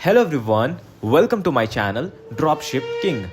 Hello everyone, welcome to my channel dropship king.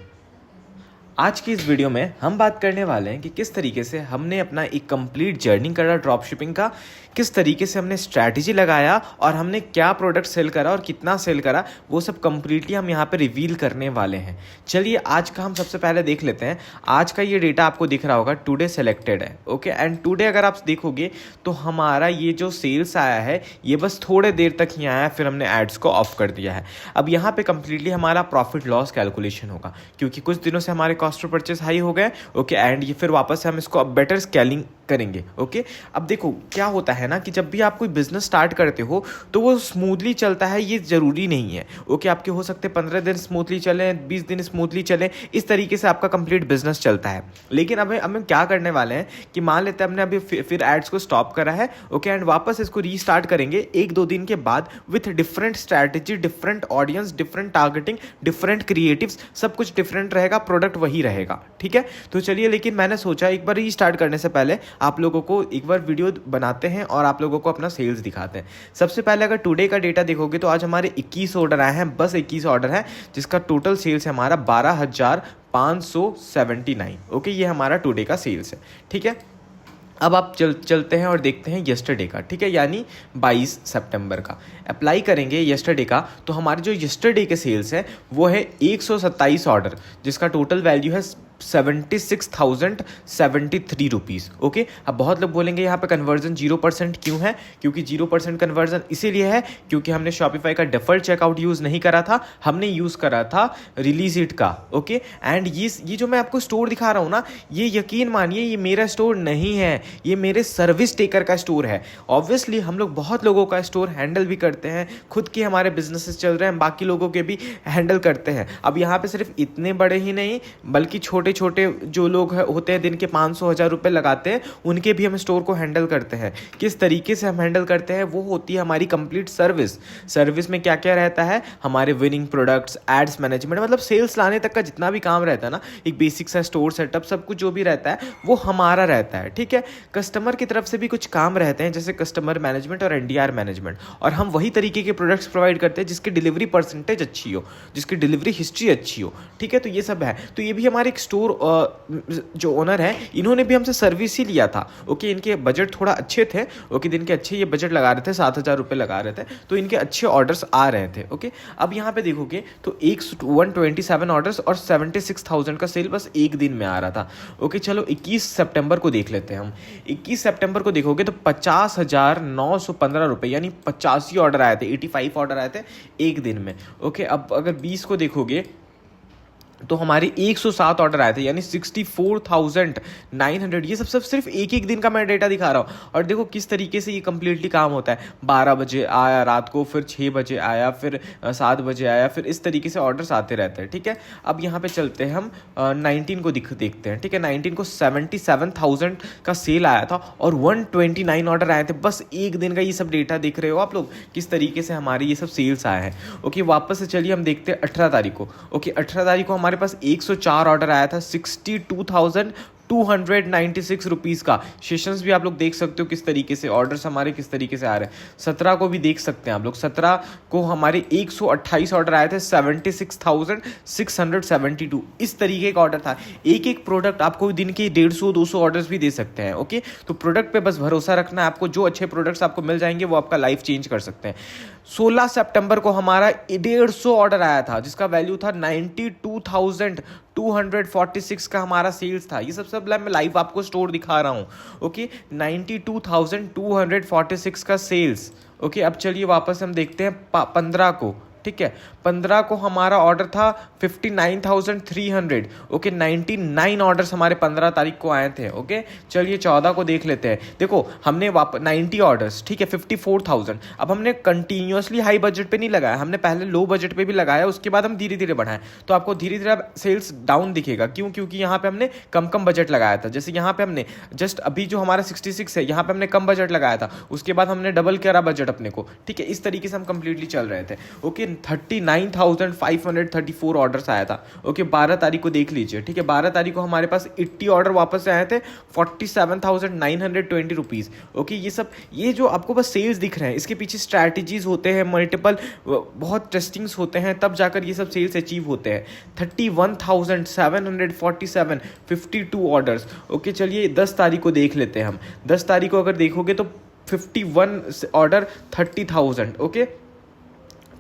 आज की इस वीडियो में हम बात करने वाले हैं कि किस तरीके से हमने अपना एक कंप्लीट जर्नी करा ड्रॉप शिपिंग का, किस तरीके से हमने स्ट्रैटेजी लगाया और हमने क्या प्रोडक्ट सेल करा और कितना सेल करा, वो सब कंप्लीटली हम यहाँ पे रिवील करने वाले हैं। चलिए आज का हम सबसे पहले देख लेते हैं। आज का ये डेटा आपको दिख रहा होगा, टुडे सेलेक्टेड है, ओके। एंड टुडे अगर आप देखोगे तो हमारा ये जो सेल्स आया है ये बस थोड़े देर तक ही आया है, फिर हमने एड्स को ऑफ कर दिया है। अब यहाँ पे कंप्लीटली हमारा प्रॉफिट लॉस कैलकुलेशन होगा, क्योंकि कुछ दिनों से हमारे कॉस्ट टू परचेस हाई हो गए, ओके। एंड ये फिर वापस से हम इसको अब बेटर स्केलिंग करेंगे, ओके। अब देखो क्या होता है ना कि जब भी आप कोई बिजनेस स्टार्ट करते हो तो वो स्मूथली चलता है, ये जरूरी नहीं है, ओके। आपके हो सकते 15 दिन स्मूथली चले, 20 दिन स्मूथली चले, इस तरीके से आपका कंप्लीट बिजनेस चलता है। लेकिन अब हम क्या करने वाले हैं कि मान लेते हैं हमने अभी फिर एड्स को स्टॉप करा है, ओके। एंड वापस इसको रीस्टार्ट करेंगे 1-2 दिन के बाद with different strategy, different audience, different targeting, different creatives, सब कुछ डिफरेंट रहेगा, प्रोडक्ट वही रहेगा, ठीक है। तो चलिए, लेकिन मैंने सोचा एक बार रीस्टार्ट करने से पहले आप लोगों को एक बार वीडियो बनाते हैं और आप लोगों को अपना सेल्स दिखाते हैं। सबसे पहले अगर टुडे का डेटा देखोगे तो आज हमारे 21 ऑर्डर आए हैं, बस 21 ऑर्डर हैं, जिसका टोटल सेल्स है हमारा 12,579, ओके। ये हमारा टुडे का सेल्स है, ठीक है। अब आप चलते हैं और देखते हैं यस्टरडे का, ठीक है, यानी 22 सितंबर का अप्लाई करेंगे यस्टरडे का। तो हमारे जो यस्टरडे के सेल्स है वो है 127 ऑर्डर, जिसका टोटल वैल्यू है 76,073 रुपीज़, ओके। अब बहुत लोग बोलेंगे यहाँ पे कन्वर्जन 0% क्यों है? क्योंकि 0% कन्वर्जन इसीलिए है क्योंकि हमने शॉपिफाई का डिफॉल्ट चेकआउट यूज़ नहीं करा था, हमने यूज़ करा था रिलीज इट का, ओके। एंड ये जो मैं आपको स्टोर दिखा रहा हूँ ना, ये यकीन मानिए ये मेरा स्टोर नहीं है, ये मेरे सर्विस टेकर का स्टोर है। ऑब्वियसली हम लोग बहुत लोगों का स्टोर हैंडल भी करते हैं, खुद के हमारे बिजनेसेस चल रहे हैं, बाकी लोगों के भी हैंडल करते हैं। अब यहाँ पे सिर्फ इतने बड़े ही नहीं बल्कि छोटे छोटे जो लोग होते हैं दिन के 500-1000 रुपए लगाते हैं, उनके भी हम स्टोर को हैंडल करते हैं। किस तरीके से हम हैंडल करते हैं वो होती है हमारी कंप्लीट सर्विस में क्या क्या रहता है, हमारे विनिंग प्रोडक्ट्स, एड्स मैनेजमेंट, मतलब सेल्स लाने तक का जितना भी काम रहता है ना, एक बेसिक सा स्टोर सेटअप, सब कुछ जो भी रहता है वो हमारा रहता है, ठीक है। कस्टमर की तरफ से भी कुछ काम रहते हैं, जैसे कस्टमर मैनेजमेंट और एनडीआर मैनेजमेंट, और हम वही तरीके के प्रोडक्ट्स प्रोवाइड करते हैं जिसकी डिलीवरी परसेंटेज अच्छी हो, जिसकी डिलीवरी हिस्ट्री अच्छी हो, ठीक है। तो ये सब है। तो ये भी हमारे एक स्टोर जो ओनर है, इन्होंने भी हमसे सर्विस ही लिया था, ओके। इनके बजट थोड़ा अच्छे थे, ओके। दिन के अच्छे ये बजट लगा रहे थे, 7,000 रुपये लगा रहे थे, तो इनके अच्छे ऑर्डर्स आ रहे थे, ओके। अब यहाँ पे देखोगे तो 127 ऑर्डर्स और 76,000 का सेल बस एक दिन में आ रहा था, ओके। चलो 21 सितंबर को देख लेते हैं हम। 21 सितंबर को देखोगे तो 50,915 रुपये, यानी 85 ऑर्डर आए थे, 85 ऑर्डर आए थे एक दिन में, ओके। अब अगर 20 को देखोगे तो हमारे 107 ऑर्डर आए थे, यानी 64,900। ये सब सिर्फ एक एक दिन का मैं डेटा दिखा रहा हूँ। और देखो किस तरीके से ये कंप्लीटली काम होता है। 12 बजे आया रात को, फिर 6 बजे आया, फिर 7 बजे आया, फिर इस तरीके से ऑर्डर्स आते रहते हैं, ठीक है। अब यहाँ पे चलते हैं हम 19 को देखते हैं, ठीक है। 19 को 77,000 का सेल आया था और 129 ऑर्डर आए थे, बस एक दिन का। ये सब डेटा देख रहे हो आप लोग किस तरीके से हमारे ये सब सेल्स आए हैं, ओके। वापस से चलिए हम देखते हैं 18 तारीख को, ओके। 18 तारीख को हमारे पास 104 ऑर्डर आया था, 62,296 रुपीज़ का। सेशंस भी आप लोग देख सकते हो किस तरीके से ऑर्डर्स हमारे किस तरीके से आ रहे हैं। 17 को भी देख सकते हैं आप लोग। 17 को हमारे 128 ऑर्डर आए थे, 76,672। इस तरीके का ऑर्डर था। एक एक प्रोडक्ट आपको दिन के 150-200 ऑर्डर्स भी दे सकते हैं, ओके। तो प्रोडक्ट पे बस भरोसा रखना है आपको, जो अच्छे प्रोडक्ट्स आपको मिल जाएंगे वो आपका लाइफ चेंज कर सकते हैं। 16 सितंबर को हमारा 150 ऑर्डर आया था, जिसका वैल्यू था 92,246 का हमारा सेल्स था। ये सब मैं लाइव आपको स्टोर दिखा रहा हूँ, ओके। 92,246 का सेल्स, ओके। अब चलिए वापस हम देखते हैं 15 को, ठीक है। 15 को हमारा ऑर्डर था 59,300, ओके। 99 ऑर्डर्स हमारे 15 तारीख को आए थे, ओके। चलिए 14 को देख लेते हैं। देखो हमने 90 ऑर्डर्स, ठीक है, 54,000। अब हमने कंटिन्यूअसली हाई बजट पे नहीं लगाया, हमने पहले लो बजट पे भी लगाया, उसके बाद हम धीरे धीरे बढ़ाएं। तो आपको धीरे धीरे सेल्स डाउन दिखेगा, क्यों? क्योंकि यहाँ पे हमने कम बजट लगाया था। जैसे यहाँ पे हमने जस्ट अभी जो हमारा 66 है, यहाँ पे हमने कम बजट लगाया था, उसके बाद हमने डबल करा बजट अपने को, ठीक है। इस तरीके से हम कंप्लीटली चल रहे थे, ओके। 39,534 ऑर्डर्स आया था। ओके 12 तारीख को देख लीजिए, ठीक है। 12 तारीख को हमारे पास 80 ऑर्डर वापस से आए थे 47,920 रुपीज़। ओके ये जो आपको बस सेल्स दिख रहे हैं, इसके पीछे स्ट्रैटेजीज होते हैं, मल्टीपल बहुत टेस्टिंग्स होते हैं, तब जाकर ये सब सेल्स अचीव होते हैं। 31,747 52 ऑर्डर्स। ओके चलिए 10 तारीख को देख लेते हैं हम। 10 तारीख को अगर देखोगे तो 51 ऑर्डर 30,000। ओके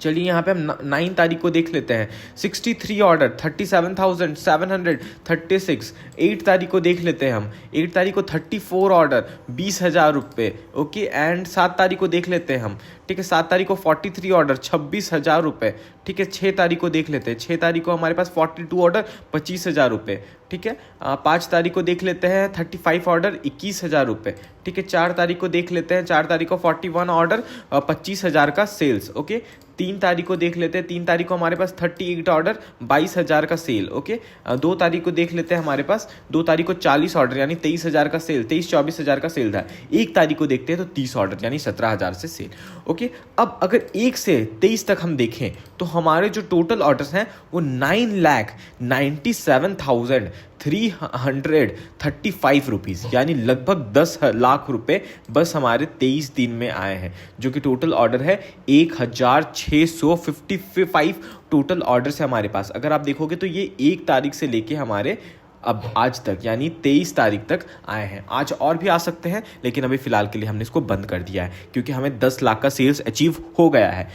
चलिए यहाँ पे हम 9 तारीख को देख लेते हैं। 63 ऑर्डर 37,736। 8 तारीख को देख लेते हैं हम। 8 तारीख को 34 ऑर्डर 20,000 रुपये। ओके एंड 7 तारीख को देख लेते हैं हम, ठीक है। 7 तारीख को 43 ऑर्डर 26,000 रुपये, ठीक है। 6 तारीख को देख लेते हैं। 6 तारीख को हमारे पास 42 ऑर्डर 25,000 रुपये, ठीक है। 5 तारीख को देख लेते हैं 35 ऑर्डर 21,000 रुपये, ठीक है। 4 तारीख को देख लेते हैं। 4 तारीख को 41 ऑर्डर 25,000 का सेल्स। ओके 3 तारीख को देख लेते हैं। 3 तारीख को हमारे पास 38 ऑर्डर 22,000 का सेल। ओके 2 तारीख को देख लेते हैं हमारे पास। 2 तारीख को 40 ऑर्डर यानी 23,000 का सेल, 23-24,000 का सेल था। 1 तारीख को देखते हैं तो 30 ऑर्डर यानी 17,000 से सेल। ओके अब अगर 1 से 23 तक हम देखें तो हमारे जो टोटल ऑर्डर्स हैं वो 9,97,335 रुपीज़ यानी लगभग 10 लाख रुपए बस हमारे 23 दिन में आए हैं, जो कि टोटल ऑर्डर है 1,655 टोटल ऑर्डर्स है हमारे पास। अगर आप देखोगे तो ये 1 तारीख से लेके हमारे अब आज तक यानी 23 तारीख तक आए हैं। आज और भी आ सकते हैं लेकिन अभी फ़िलहाल के लिए हमने इसको बंद कर दिया है क्योंकि हमें 10 लाख का सेल्स अचीव हो गया है।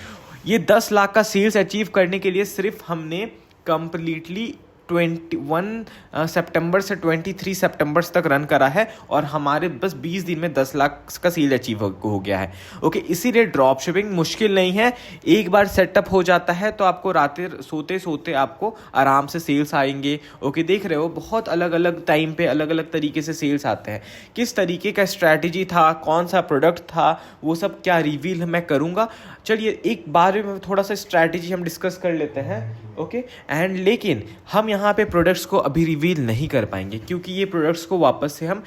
ये 10 लाख का सेल्स अचीव करने के लिए सिर्फ हमने कंप्लीटली 21 सितंबर से 23 सितंबर तक रन करा है और हमारे बस 20 दिन में 10 लाख का सेल अचीव हो गया है। ओके इसीलिए ड्रॉप शिपिंग मुश्किल नहीं है, एक बार सेटअप हो जाता है तो आपको रातें सोते सोते आपको आराम से सेल्स आएंगे। ओके देख रहे हो बहुत अलग अलग टाइम पे अलग अलग तरीके से सेल्स आते हैं। किस तरीके का स्ट्रैटेजी था, कौन सा प्रोडक्ट था, वो सब क्या रिवील मैं करूँगा। चलिए एक बार में थोड़ा सा स्ट्रैटेजी हम डिस्कस कर लेते हैं। ओके एंड लेकिन हम यहाँ पे प्रोडक्ट्स को अभी रिवील नहीं कर पाएंगे क्योंकि ये प्रोडक्ट्स को वापस से हम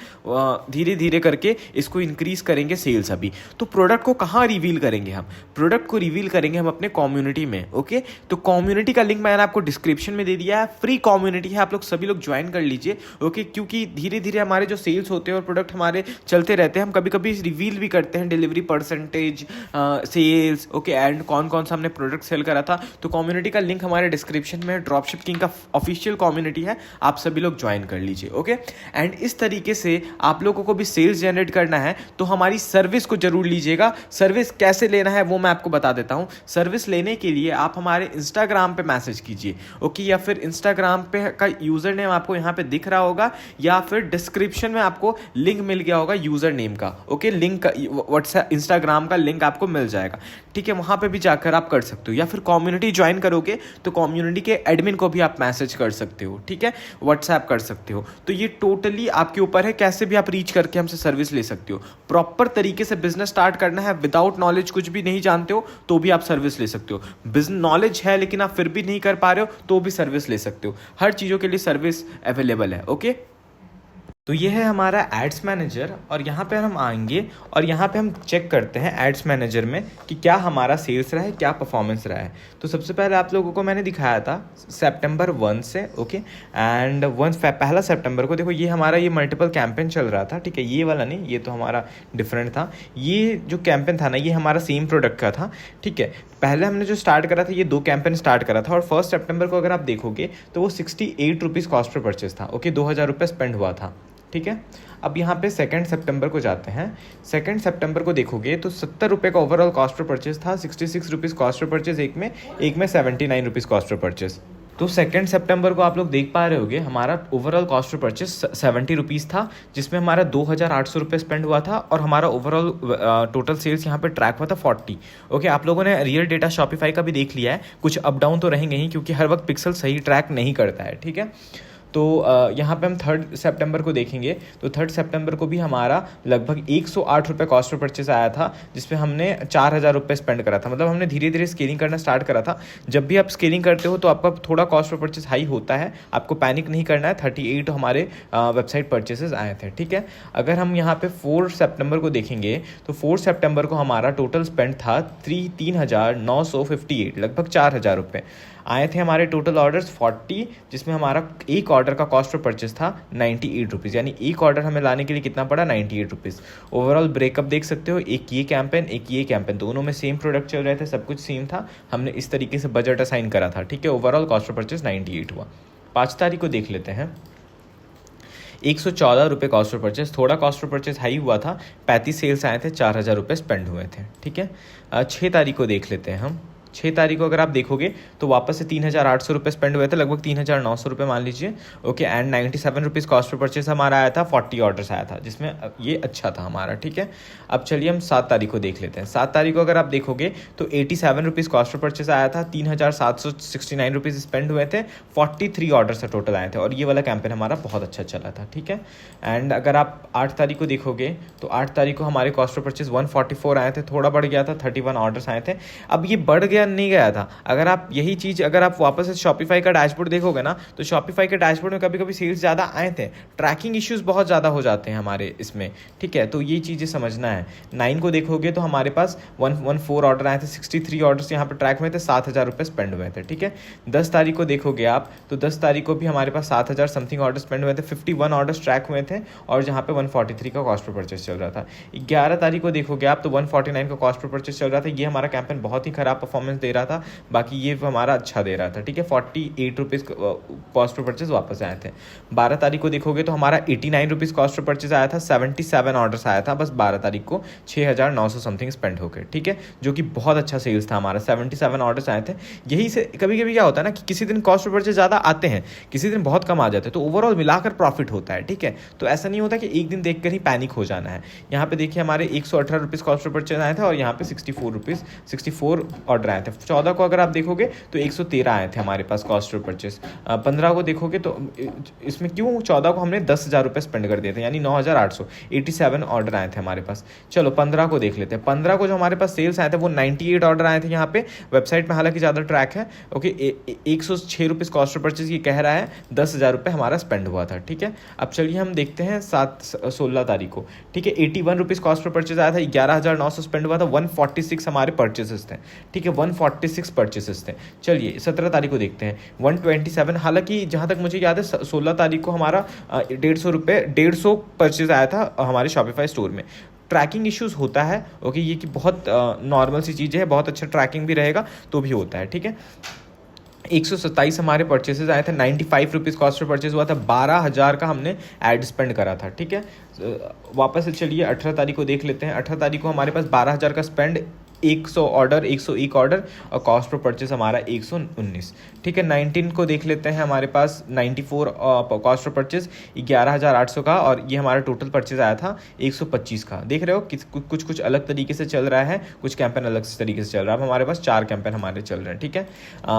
धीरे धीरे करके इसको इंक्रीज करेंगे सेल्स अभी। तो प्रोडक्ट को कहाँ रिवील करेंगे हम? प्रोडक्ट को रिवील करेंगे हम अपने कम्युनिटी में। ओके तो कम्युनिटी का लिंक मैंने आपको डिस्क्रिप्शन में दे दिया है, फ्री कम्युनिटी है, आप लोग सभी लोग ज्वाइन कर लीजिए। ओके क्योंकि धीरे धीरे हमारे जो सेल्स होते हैं और प्रोडक्ट हमारे चलते रहते हैं, हम कभी कभी रिवील भी करते हैं delivery percentage, sales. Okay and कौन कौन सा हमने प्रोडक्ट सेल करा था। तो कम्युनिटी का लिंक हमारे डिस्क्रिप्शन में ड्रॉप शिपिंग का ऑफिशियल कम्युनिटी है, आप सभी लोग ज्वाइन कर लीजिए। ओके एंड इस तरीके से आप लोगों को भी सेल्स जनरेट करना है तो हमारी सर्विस को जरूर लीजिएगा। सर्विस कैसे लेना है वो मैं आपको बता देता हूं। सर्विस लेने के लिए आप हमारे इंस्टाग्राम पे मैसेज कीजिए। ओके या फिर इंस्टाग्राम पे का यूजर नेम आपको यहाँ पे दिख रहा होगा या फिर डिस्क्रिप्शन में आपको लिंक मिल गया होगा यूजर नेम का। ओके लिंक व्हाट्सएप इंस्टाग्राम का लिंक आपको मिल जाएगा, ठीक है। वहां पे भी जाकर आप कर सकते हो या फिर कम्युनिटी ज्वाइन करोगे तो कम्युनिटी के एडमिन को भी आप मैसेज कर सकते हो, ठीक है, व्हाट्सएप कर सकते हो। तो ये टोटली आपके ऊपर है, कैसे भी आप रीच करके हमसे सर्विस ले सकते हो। प्रॉपर तरीके से बिजनेस स्टार्ट करना है, विदाउट नॉलेज कुछ भी नहीं जानते हो तो भी आप सर्विस ले सकते हो। बिजनेस नॉलेज है लेकिन आप फिर भी नहीं कर पा रहे हो तो भी सर्विस ले सकते हो। हर चीज़ों के लिए सर्विस अवेलेबल है। ओके तो ये है हमारा एड्स मैनेजर और यहाँ पे हम आएंगे और यहाँ पे हम चेक करते हैं एड्स मैनेजर में कि क्या हमारा सेल्स रहा है, क्या परफॉर्मेंस रहा है। तो सबसे पहले आप लोगों को मैंने दिखाया था सितंबर 1 से। ओके एंड पहला सितंबर को देखो ये हमारा ये मल्टीपल कैंपेन चल रहा था, ठीक है। ये वाला नहीं, ये तो हमारा डिफरेंट था। ये जो कैंपेन था ना ये हमारा सेम प्रोडक्ट का था, ठीक है। पहले हमने जो स्टार्ट करा था ये 2 कैंपेन स्टार्ट करा था और 1 सितंबर को अगर आप देखोगे तो वो 68 रुपीज़ कॉस्ट पर परचेज था। ओके 2,000 रुपये स्पेंड हुआ था, ठीक है। अब यहाँ पे 2 सितंबर को जाते हैं। 2 सितंबर को देखोगे तो 70 रुपये का ओवरऑल कॉस्ट पर परचेज था, 66 रुपीज़ कॉस्ट पर परचेज एक में 79 रुपीज़ कॉस्ट पर परचेज। तो 2 सितंबर को आप लोग देख पा रहे होगे हमारा overall cost per purchase 70 rupees था, जिसमें हमारा 2,800 रुपये स्पेंड हुआ था और हमारा ओवरऑल टोटल सेल्स यहाँ पे ट्रैक हुआ था 40। ओके आप लोगों ने रियल डेटा शॉपिफाई का भी देख लिया है, कुछ अप डाउन तो रहेंगे ही क्योंकि हर वक्त पिक्सल सही ट्रैक नहीं करता है, ठीक है। तो यहाँ पे हम 3 सितंबर को देखेंगे तो 3 सितंबर को भी हमारा लगभग 108 रुपये कॉस्ट ऑफ परचेस आया था, जिसमें हमने 4000 रुपये स्पेंड करा था। मतलब हमने धीरे धीरे स्केलिंग करना स्टार्ट करा था। जब भी आप स्केलिंग करते हो तो आपका थोड़ा कॉस्ट ऑफ परचेस हाई होता है, आपको पैनिक नहीं करना है। 38 हमारे वेबसाइट परचेसेस आए थे, ठीक है। अगर हम यहाँ पे 4 सितंबर को देखेंगे तो 4 सितंबर को हमारा टोटल स्पेंड था 3958, लगभग 4000 रुपये आए थे। हमारे टोटल ऑर्डर्स 40, जिसमें हमारा एक ऑर्डर का कॉस्ट ऑफ परचेस था 98 रुपीज़, यानी एक ऑर्डर हमें लाने के लिए कितना पड़ा 98 रुपीज़। ओवरऑल ब्रेकअप देख सकते हो, एक ये कैंपेन एक ये कैंपेन, दोनों में सेम प्रोडक्ट चल रहे थे, सब कुछ सेम था, हमने इस तरीके से बजट असाइन करा था, ठीक है। ओवरऑल कॉस्ट ऑफ परचेस 98 हुआ। 5 तारीख को देख लेते हैं, 114 रुपये कॉस्ट ऑफ परचेस, थोड़ा कॉस्ट ऑफ परचेस हाई हुआ था, 35 सेल्स आए थे, 4000 रुपये स्पेंड हुए थे, ठीक है। 6 तारीख को देख लेते हैं हम। 6 तारीख को अगर आप देखोगे तो वापस से 3800 रुपये स्पेंड हुए थे, लगभग 3900 रुपये मान लीजिए, okay. And 97 rupees cost of purchase हमारा आया था, 40 ऑर्डर्स आया था, जिसमें ये अच्छा था हमारा, ठीक है। अब चलिए हम 7 तारीख को देख लेते हैं। 7 तारीख को अगर आप देखोगे तो 87 रुपीज़ कॉस्ट ऑफ परचेस आया था, 3769 रुपीज़ स्पेंड हुए थे, 43 ऑर्डर्स टोटल आए थे, और ये वाला कैंपेन हमारा बहुत अच्छा चला था, ठीक है। एंड अगर आप 8 तारीख को देखोगे तो 8 तारीख को हमारे कॉस्ट ऑफ परचेस 144 आए थे, थोड़ा बढ़ गया था, 31 ऑर्डर्स आए थे। अब ये बढ़ गया नहीं गया था, अगर आप यही चीज़ अगर आप वापस से शॉपिफाई का डैशबोर्ड देखोगे ना तो शॉपिफाई के डैशबोर्ड में कभी कभी सेल्स ज़्यादा आए थे, ट्रैकिंग इश्यूज बहुत ज़्यादा हो जाते हैं हमारे इसमें, ठीक है। तो ये चीज़ें समझना है। 9 को देखोगे तो हमारे पास 114 ऑर्डर आए थे, 63 ऑर्डर्स यहाँ पर ट्रैक में थे, 7000 रुपये स्पेंड हुए थे, ठीक है। 10 तारीख को देखोगे आप तो 10 तारीख को भी हमारे पास 7000 समथिंग ऑर्डर स्पेंड हुए थे, 51 ऑर्डर्स ट्रैक हुए थे, और जहाँ पे 143 का कॉस्ट पर परचेस चल रहा था। 11 तारीख को देखोगे आप तो 149 का कॉस्ट पर परचेस चल रहा था। ये हमारा कैंपेन बहुत ही खराब परफॉर्मेंस दे रहा था, बाकी ये हमारा अच्छा दे रहा था, ठीक है। 48 रुपीज़ कॉस्ट पर परचेस वापस आए थे। 12 तारीख को देखोगे तो हमारा 89 रुपीज़ कॉस्ट पर परचेस आया था, 77 ऑर्डर्स आया था बस 12 तारीख को, 6900 समथिंग स्पेंड हो गए, ठीक है, जो कि बहुत अच्छा सेल्स था हमारा। 77 ऑर्डर्स आए थे। यही से कभी कभी क्या होता है ना कि किसी दिन कॉस्ट पर परचेस ज़्यादा आते हैं, किसी दिन बहुत कम आ जाते हैं, तो ओवरऑल मिलाकर प्रॉफिट होता है, ठीक है। तो ऐसा नहीं होता कि एक दिन देखकर ही पैनिक हो जाना है। यहाँ पे देखिए हमारे 118 रुपीज़ कॉस्ट पर परचेस आए थे, और यहाँ पे 64 ऑर्डर आए थे। 14 को अगर आप देखोगे तो 113 आए थे हमारे पास कॉस्ट ऑफ परचेस। 15 को देखोगे तो इसमें क्यों 14 को हमने 10,000 रुपये स्पेंड कर दिए थे, यानी 9887 ऑर्डर आए थे हमारे पास। चलो 15 को देख लेते हैं। 15 को जो हमारे पास सेल्स आए थे वो 98 ऑर्डर आए थे यहाँ पे वेबसाइट में, हालांकि ज़्यादा ट्रैक है, okay. 106 rupees cost of purchase ये कह रहा है, 10,000 रुपये हमारा स्पेंड हुआ था, ठीक है। अब चलिए हम देखते हैं 16 तारीख को, ठीक है। 81 रुपीज़ कॉस्ट पर परचेस आया था, 11,900 स्पेंड हुआ था, 146 हमारे परचेसेस थे, ठीक है, 146 परचेसेस थे। चलिए 17 तारीख को देखते हैं, 127, हालांकि जहाँ तक मुझे याद है 16 तारीख को हमारा 150 परचेज आया था हमारे शॉपिफाई स्टोर में। ट्रैकिंग इश्यूज होता है, ओके, ये कि बहुत नॉर्मल सी चीज़ें है, बहुत अच्छा ट्रैकिंग भी रहेगा तो भी होता है, ठीक है। 127 हमारे परचेसेस आए थे, 95 रुपीज़ कॉस्ट पर परचेज हुआ था, 12,000 का हमने एड स्पेंड करा था, ठीक है। वापस से चलिए 18 तारीख को देख लेते हैं। 18 तारीख को हमारे पास 12,000 का स्पेंड, 101 ऑर्डर, और कॉस्ट पर परचेस हमारा 119, ठीक है। 19 को देख लेते हैं, हमारे पास 94 कॉस्ट पर परचेस, 11,800 का, और ये हमारा टोटल परचेस आया था 125 का। देख रहे हो कि कुछ अलग तरीके से चल रहा है, कुछ कैंपेन अलग तरीके से चल रहा है। अब हमारे पास 4 कैंपेन हमारे चल रहे हैं, ठीक है,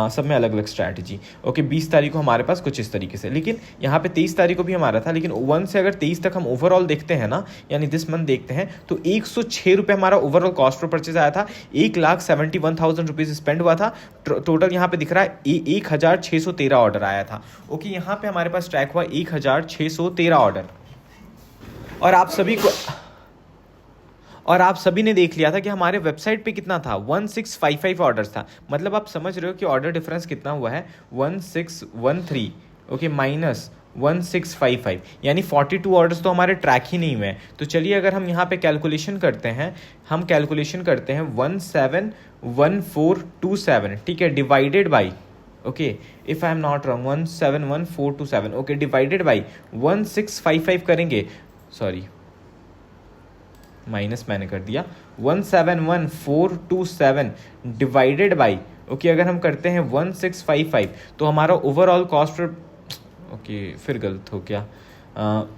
सब में अलग अलग स्ट्रैटेजी, ओके। 20 तारीख को हमारे पास कुछ इस तरीके से, लेकिन यहाँ पे 23 तारीख को भी हमारा था, लेकिन 1 से अगर 23 तक हम ओवरऑल देखते हैं ना, यानी दिस मंथ देखते हैं, तो 106 रुपये हमारा ओवरऑल कॉस्ट पर परचेस आया था, 1,71,000 रुपीज़ स्पेंड हुआ था। टोटल यहाँ पे दिख रहा है 1,613 ऑर्डर आया था, ओके। यहाँ पे हमारे पास ट्रैक हुआ 1,613 ऑर्डर, और आप सभी ने देख लिया था कि हमारे वेबसाइट पे कितना था, 1655 ऑर्डर्स था। मतलब आप समझ रहे हो कि ऑर्डर डिफरेंस कितना हुआ है, 1613, ओके, माइनस 1655, यानी 42 ऑर्डर्स तो हमारे ट्रैक ही नहीं हुए। तो चलिए अगर हम यहाँ पे कैलकुलेशन करते हैं, 171427, ठीक है, divided by, okay, if I am not wrong, 171427, okay, divided by 1655 करेंगे, सॉरी माइनस मैंने कर दिया, 171427 डिवाइडेड बाई, ओके, अगर हम करते हैं 1655 तो हमारा ओवरऑल कॉस्ट, ओके फिर गलत हो गया,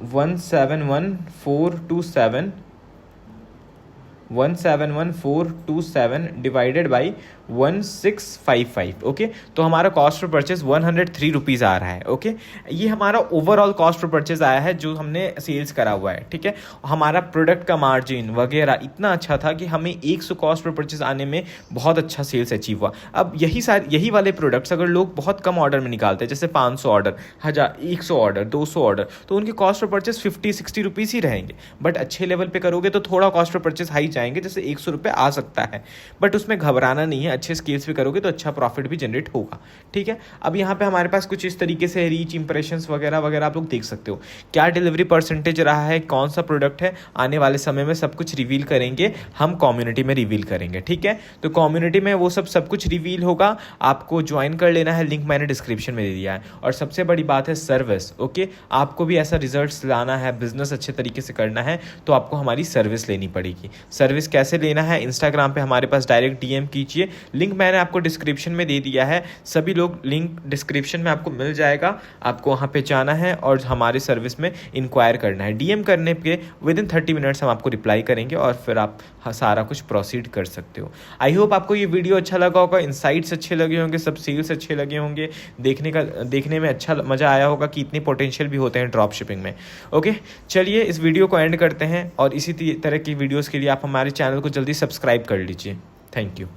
171427 डिवाइडेड बाई 1655। ओके, तो हमारा कॉस्ट पर परचेज 103 रुपीज़ आ रहा है। ओके, ये हमारा ओवरऑल कॉस्ट पर परचेज आया है जो हमने सेल्स करा हुआ है। ठीक है, हमारा प्रोडक्ट का मार्जिन वगैरह इतना अच्छा था कि हमें 100 कॉस्ट पर परचेज आने में बहुत अच्छा सेल्स अचीव हुआ। अब यही वाले प्रोडक्ट्स अगर लोग बहुत कम ऑर्डर में निकालते हैं, जैसे 500 ऑर्डर, 1000, 100 ऑर्डर, 200 ऑर्डर, तो उनके कॉस्ट पर परचेज 50-60 रुपीज़ ही रहेंगे। बट अच्छे लेवल पे करोगे तो थोड़ा कॉस्ट पर परचेज हाई जाएंगे, जैसे 100 रुपये आ सकता है। बट उसमें घबराना नहीं है, अच्छे स्केल्स पे करोगे तो अच्छा प्रॉफिट भी जनरेट होगा। ठीक है, अब यहाँ पे हमारे पास कुछ इस तरीके से रीच, इंप्रेशंस वगैरह वगैरह आप लोग देख सकते हो। क्या डिलीवरी परसेंटेज रहा है, कौन सा प्रोडक्ट है, आने वाले समय में सब कुछ रिवील करेंगे, हम कम्युनिटी में रिवील करेंगे। ठीक है, तो कम्युनिटी में वो सब कुछ रिवील होगा, आपको ज्वाइन कर लेना है, लिंक मैंने डिस्क्रिप्शन में दे दिया है। और सबसे बड़ी बात है सर्विस। ओके, आपको भी ऐसा रिजल्ट्स लाना है, बिजनेस अच्छे तरीके से करना है, तो आपको हमारी सर्विस लेनी पड़ेगी। सर्विस कैसे लेना है, इंस्टाग्राम पे हमारे पास डायरेक्ट डीएम कीजिए, लिंक मैंने आपको डिस्क्रिप्शन में दे दिया है। सभी लोग, लिंक डिस्क्रिप्शन में आपको मिल जाएगा, आपको वहाँ पे जाना है और हमारे सर्विस में इंक्वायर करना है। डीएम करने के विदिन 30 मिनट्स हम आपको रिप्लाई करेंगे और फिर आप सारा कुछ प्रोसीड कर सकते हो। आई होप आपको ये वीडियो अच्छा लगा होगा, इनसाइट्स अच्छे लगे होंगे, सब सेल्स अच्छे लगे होंगे, देखने में अच्छा मज़ा आया होगा कि इतने पोटेंशियल भी होते हैं ड्रॉप शिपिंग में। ओके, चलिए इस वीडियो को एंड करते हैं और इसी तरह की वीडियोज़ के लिए आप हमारे चैनल को जल्दी सब्सक्राइब कर लीजिए। Thank you.